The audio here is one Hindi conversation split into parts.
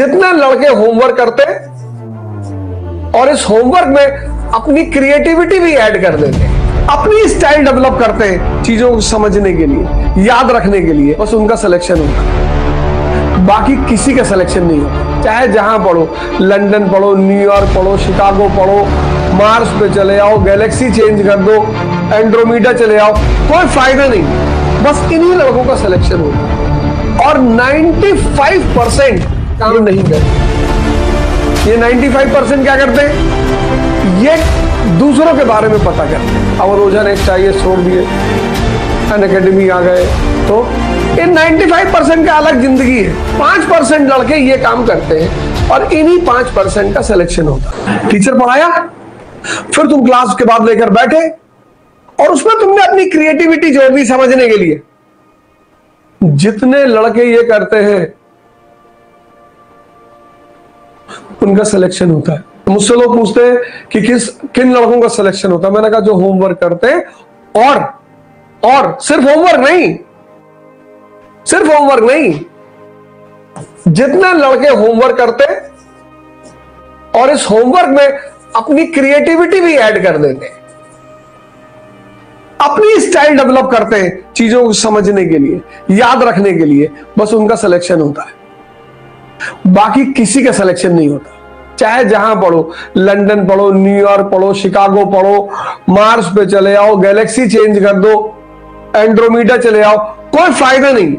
जितने लड़के होमवर्क करते और इस होमवर्क में अपनी क्रिएटिविटी भी ऐड कर देते, अपनी स्टाइल डेवलप करते हैं चीजों को समझने के लिए, याद रखने के लिए, बस उनका सिलेक्शन होता है। बाकी किसी का सिलेक्शन नहीं होता। चाहे जहां पढ़ो, लंदन पढ़ो, न्यूयॉर्क पढ़ो, शिकागो पढ़ो, मार्स पे चले आओ, गैलेक्सी चेंज कर दो, एंड्रोमीडा चले आओ, कोई फायदा नहीं। बस इन्हीं लड़कों का सिलेक्शन होता है। और 95% काम नहीं करते। ये 95% क्या करते हैं? ये दूसरों के बारे में पता करते हैं। अब रोजा ने चाहिए छोड़ दिए, अनअकैडमी आ गए, तो ये 95% का अलग जिंदगी है। 5% लड़के ये काम करते हैं और इन्हीं 5% का सिलेक्शन होता है। टीचर पढ़ाया, फिर तुम क्लास के बाद लेकर बैठे और उसमें तुमने अपनी क्रिएटिविटी जोड़ दी समझने के लिए। जितने लड़के ये करते हैं उनका सिलेक्शन होता है। मुझसे लोग पूछते हैं कि किन लड़कों का सिलेक्शन होता है। मैंने कहा जो होमवर्क करते हैं और सिर्फ होमवर्क नहीं, जितने लड़के होमवर्क करते हैं और इस होमवर्क में अपनी क्रिएटिविटी भी ऐड कर देते हैं, अपनी स्टाइल डेवलप करते हैं चीजों को समझने के लिए, याद रखने के लिए, बस उनका सिलेक्शन होता है। बाकी किसी का सिलेक्शन नहीं होता। चाहे जहां पढ़ो, लंदन पढ़ो, न्यूयॉर्क पढ़ो, शिकागो पढ़ो, मार्स पे चले आओ, गैलेक्सी चेंज कर दो, एंड्रोमीडा चले आओ, कोई फायदा नहीं।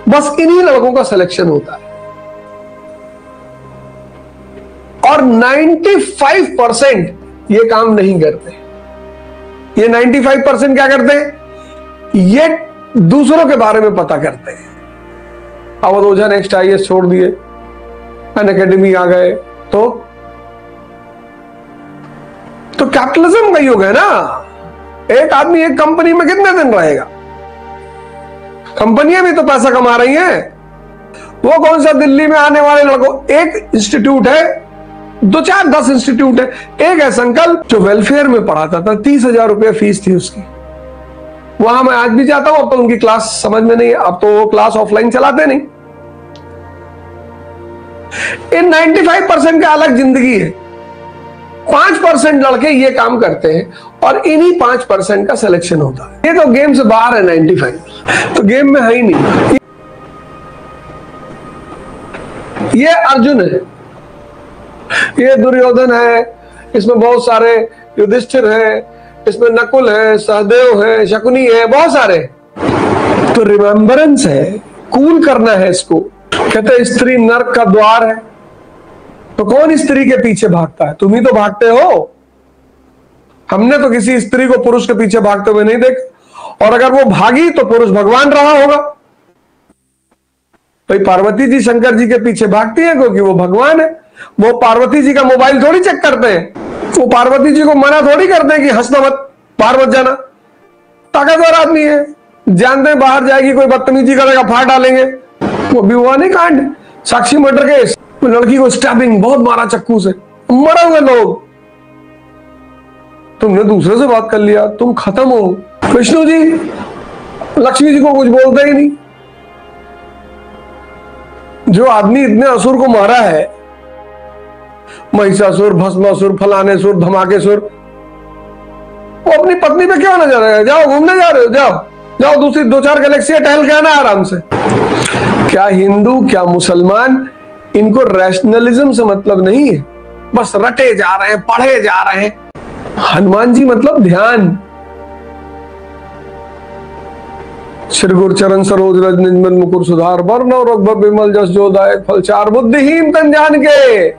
बस इन्हीं लड़कों का सिलेक्शन होता है। और 95% ये काम नहीं करते। ये 95% क्या करते हैं? ये दूसरों के बारे में पता करते हैं। अब रोजा नेक्स्ट IAS छोड़ दिए, अनअकैडमी आ गए, तो कैपिटलिज्म का युग है ना। एक आदमी एक कंपनी में कितने दिन रहेगा? कंपनियां भी तो पैसा कमा रही हैं। वो कौन सा दिल्ली में आने वाले लड़कों, एक इंस्टीट्यूट है, 2-4-10 इंस्टीट्यूट है। एक है संकल्प जो वेलफेयर में पढ़ाता था, 30,000 रुपये फीस थी उसकी। वहां मैं आज भी जाता हूं। अब तो उनकी क्लास समझ में नहीं, अब तो वो क्लास ऑफलाइन चलाते नहीं। इन 95% का अलग जिंदगी है। 5% लड़के ये काम करते हैं और इन्हीं 5% का सिलेक्शन होता है। ये तो गेम से बाहर है। 95 तो गेम में है ही नहीं। ये अर्जुन है, ये दुर्योधन है, इसमें बहुत सारे युधिष्ठिर है, इसमें नकुल है, सहदेव है, शकुनी है, बहुत सारे। तो रिमेम्बरेंस है, कूल करना है इसको। कहते स्त्री नरक का द्वार है। तो कौन स्त्री के पीछे भागता है? तुम ही तो भागते हो। हमने तो किसी स्त्री को पुरुष के पीछे भागते हुए नहीं देखा। और अगर वो भागी तो पुरुष भगवान रहा होगा। भाई पार्वती जी शंकर जी के पीछे भागती है क्योंकि वो भगवान है। वो पार्वती जी का मोबाइल थोड़ी चेक करते हैं। वो पार्वती जी को मना थोड़ी करते हैं कि हंसना मत, बाहर मत जाना। ताकतवर आदमी है, जानते हैं बाहर जाएगी कोई बदतमीजी करेगा, फाड़ डालेंगे। वो भी हुआ नहीं कांड, साक्षी मर्डर केस, लड़की को स्टैबिंग बहुत मारा चाकू से, मरे हुए लोग। तुमने दूसरे से बात कर लिया, तुम खत्म हो। विष्णु जी लक्ष्मी जी को कुछ बोलते ही नहीं। जो आदमी इतने असुर को मारा है, महिषासुर, भस्मासुर, फलानेसुर, धमाकेसुर, वो अपनी पत्नी पे क्यों नजर है? जाओ घूमने जा रहे हो, जाओ दूसरी 2-4 गैलेक्सी टहल के आना आराम से। क्या हिंदू, क्या मुसलमान, इनको रैशनलिज्म से मतलब नहीं है। बस रटे जा रहे हैं, पढ़े जा रहे हैं। हनुमान जी मतलब ध्यान। श्री गुरुचरण सरोज रज निज मन मुकुर सुधार, वर्ण रघुबर बिमल जस जो दायक फल चार, बुद्धिहीन तन जान के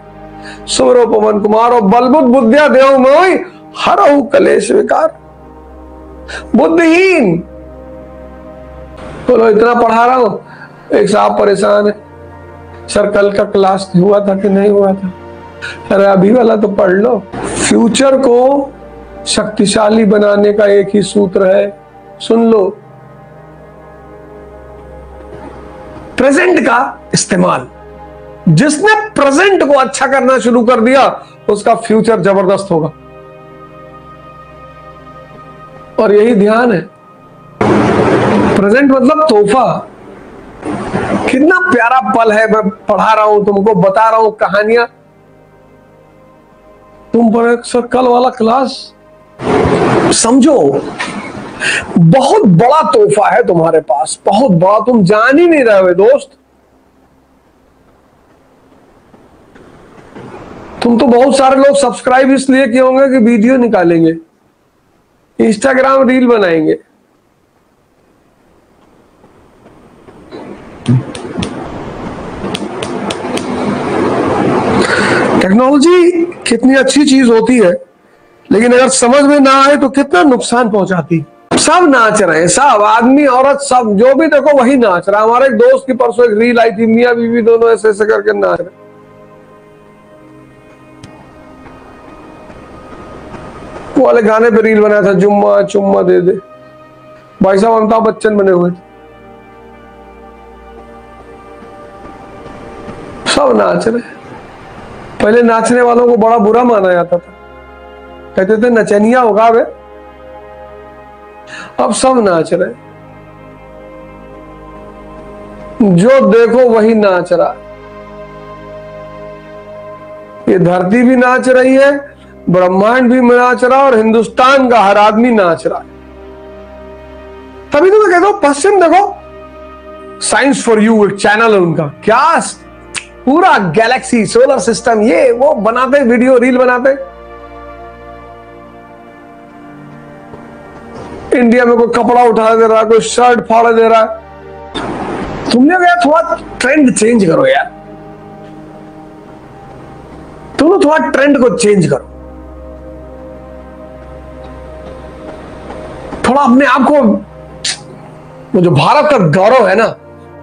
सुरो पवन कुमार, और बलबुद्ध बुद्धिया देव मोहि हरहु कलेश विकार। बुद्धिहीन। बोलो इतना पढ़ा रहा हूं, एक साहब परेशान है, सर कल का क्लास हुआ था कि नहीं हुआ था? अरे अभी वाला तो पढ़ लो। फ्यूचर को शक्तिशाली बनाने का एक ही सूत्र है, सुन लो, प्रेजेंट का इस्तेमाल। जिसने प्रेजेंट को अच्छा करना शुरू कर दिया उसका फ्यूचर जबरदस्त होगा। और यही ध्यान है। प्रेजेंट मतलब तोहफा। कितना प्यारा पल है, मैं पढ़ा रहा हूं तुमको, बता रहा हूं कहानियां, तुम पर सर कल वाला क्लास समझो। बहुत बड़ा तोहफा है तुम्हारे पास, बहुत बड़ा, तुम जान ही नहीं रहे हो दोस्त। तुम तो बहुत सारे लोग सब्सक्राइब इसलिए किए होंगे कि वीडियो निकालेंगे, इंस्टाग्राम रील बनाएंगे। टेक्नोलॉजी कितनी अच्छी चीज होती है, लेकिन अगर समझ में ना आए तो कितना नुकसान पहुंचाती। सब नाच रहे हैं, सब आदमी औरत सब, जो भी देखो वही नाच रहा है। हमारे एक दोस्त की परसों एक रील आई थी, मियां बीवी दोनों ऐसे ऐसे करके नाच रहे। वो वाले गाने पे रील बनाया था, जुम्मा चुम्मा दे दे। भाई साहब अमिताभ बच्चन बने हुए थे, सब नाच रहे। पहले नाचने वालों को बड़ा बुरा माना जाता था, कहते थे नचनिया होगा वे। अब सब नाच रहे, जो देखो वही नाच रहा। ये धरती भी नाच रही है, ब्रह्मांड भी नाच रहा, और हिंदुस्तान का हर आदमी नाच रहा है। तभी तो मैं कहता हूं पश्चिम देखो, साइंस फॉर यू एक चैनल है उनका, क्या पूरा गैलेक्सी सोलर सिस्टम ये वो बनाते, वीडियो रील बनाते। इंडिया में कोई कपड़ा उठा दे रहा है, कोई शर्ट फाड़ दे रहा है। तुमने यार थोड़ा ट्रेंड चेंज करो यार, तुम थोड़ा ट्रेंड को चेंज करो, थोड़ा अपने आप को, वो जो भारत का गौरव है ना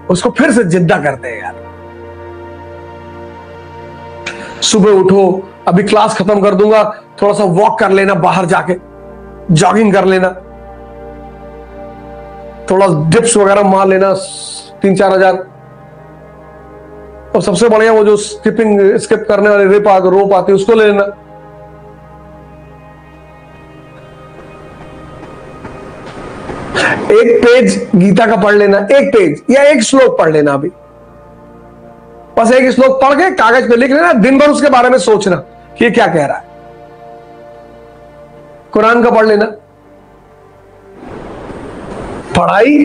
उसको फिर से जिंदा करते हैं यार। सुबह उठो, अभी क्लास खत्म कर दूंगा, थोड़ा सा वॉक कर लेना, बाहर जाके जॉगिंग कर लेना, थोड़ा डिप्स वगैरह मार लेना 3-4 हजार। और सबसे बढ़िया वो जो स्किप करने वाली रोप आती है उसको ले लेना। एक पेज गीता का पढ़ लेना, एक पेज या एक श्लोक पढ़ लेना। अभी बस एक श्लोक पढ़ के कागज पे लिख लेना, दिन भर उसके बारे में सोचना कि ये क्या कह रहा है। कुरान का पढ़ लेना। पढ़ाई,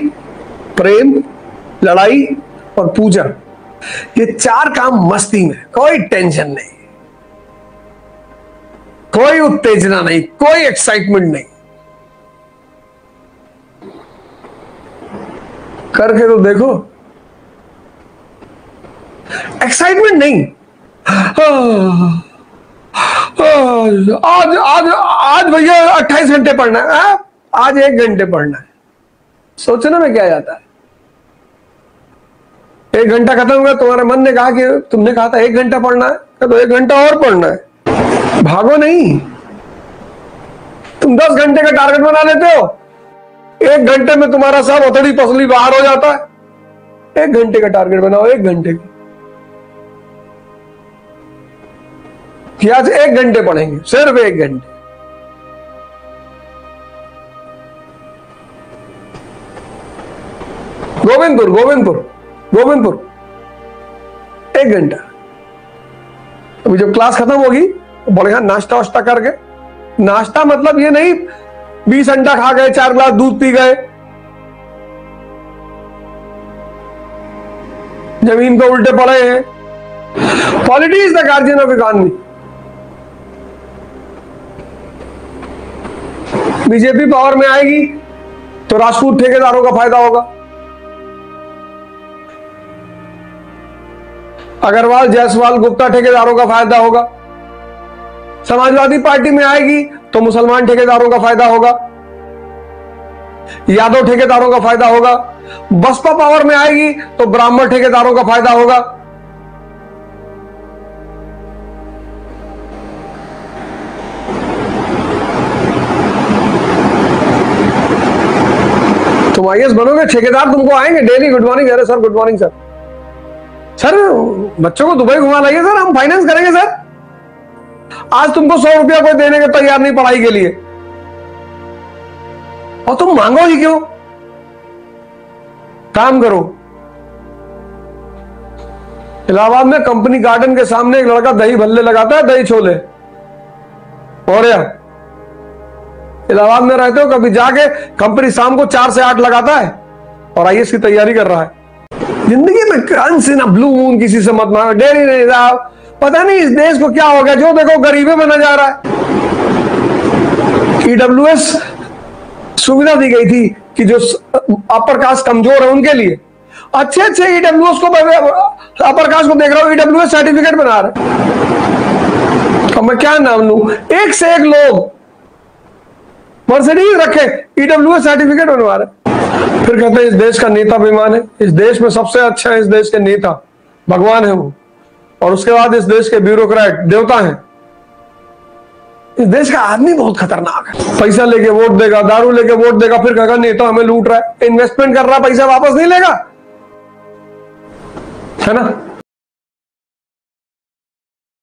प्रेम, लड़ाई और पूजा, ये 4 काम मस्ती में, कोई टेंशन नहीं, कोई उत्तेजना नहीं, कोई एक्साइटमेंट नहीं। करके तो देखो, एक्साइटमेंट नहीं। आज आज आज भैया 28 घंटे पढ़ना है, आज 1 घंटे पढ़ना है। सोचने में क्या जाता है? 1 घंटा खत्म हुआ, तुम्हारे मन ने कहा कि तुमने कहा था 1 घंटा पढ़ना है, तो 1 घंटा और पढ़ना है। भागो नहीं, तुम 10 घंटे का टारगेट बना लेते हो, 1 घंटे में तुम्हारा सब अतड़ी पसली बाहर हो जाता है। 1 घंटे का टारगेट बनाओ, 1 घंटे की, कि आज 1 घंटे पढ़ेंगे, सिर्फ 1 घंटे। गोविंदपुर गोविंदपुर गोविंदपुर 1 घंटा। अभी जब क्लास खत्म होगी तो बढ़िया नाश्ता वाश्ता करके, नाश्ता मतलब ये नहीं 20 अंडा खा गए, 4 गिलास दूध पी गए, जमीन पे उल्टे पड़े हैं। Polity is the guardian of economy. BJP power में आएगी तो राजपूत ठेकेदारों का फायदा होगा, अग्रवाल जायसवाल गुप्ता ठेकेदारों का फायदा होगा। समाजवादी पार्टी में आएगी तो मुसलमान ठेकेदारों का फायदा होगा, यादव ठेकेदारों का फायदा होगा। बसपा पावर में आएगी तो ब्राह्मण ठेकेदारों का फायदा होगा। तुम आईएएस बनोगे, ठेकेदार तुमको आएंगे डेली, गुड मॉर्निंग अरे sir, good morning sir, sir बच्चों को दुबई घुमा लाइए सर, हम फाइनेंस करेंगे सर। आज तुमको 100 रुपया कोई देने के तैयार नहीं पढ़ाई के लिए, और तुम मांगो ही क्यों? काम करो, इलाहाबाद में कंपनी गार्डन के सामने एक लड़का दही भल्ले लगाता है, दही छोले। और इलाहाबाद में रहते हो, कभी जाके कंपनी शाम को 4 से 8 लगाता है और आईएएस की तैयारी कर रहा है। जिंदगी में कंस ना ब्लू मून किसी से मत मांगो। डेली नहीं साहब, पता नहीं इस देश को क्या हो गया, जो देखो गरीबी में न जा रहा है। ईडब्ल्यूएस सुविधा दी गई थी कि जो अपर कास्ट कमजोर है उनके लिए। अच्छे ईडब्ल्यूएस को, अपर कास्ट को देख रहा हूं ईडब्ल्यूएस सर्टिफिकेट बना रहे। अब मैं क्या नाम लूं, एक से एक लोग मर्सिडीज रखे, ईडब्ल्यूएस सर्टिफिकेट बनवा रहे। फिर कहते हैं इस देश का नेता बेईमान है। इस देश में सबसे अच्छा है, इस देश के नेता भगवान है वो, और उसके बाद इस देश के ब्यूरोक्रेट देवता हैं। इस देश का आदमी बहुत खतरनाक है। पैसा लेके वोट देगा, दारू लेके वोट देगा, फिर कहेगा नेता हमें लूट रहा है। इन्वेस्टमेंट कर रहा है, पैसा वापस नहीं लेगा, है ना।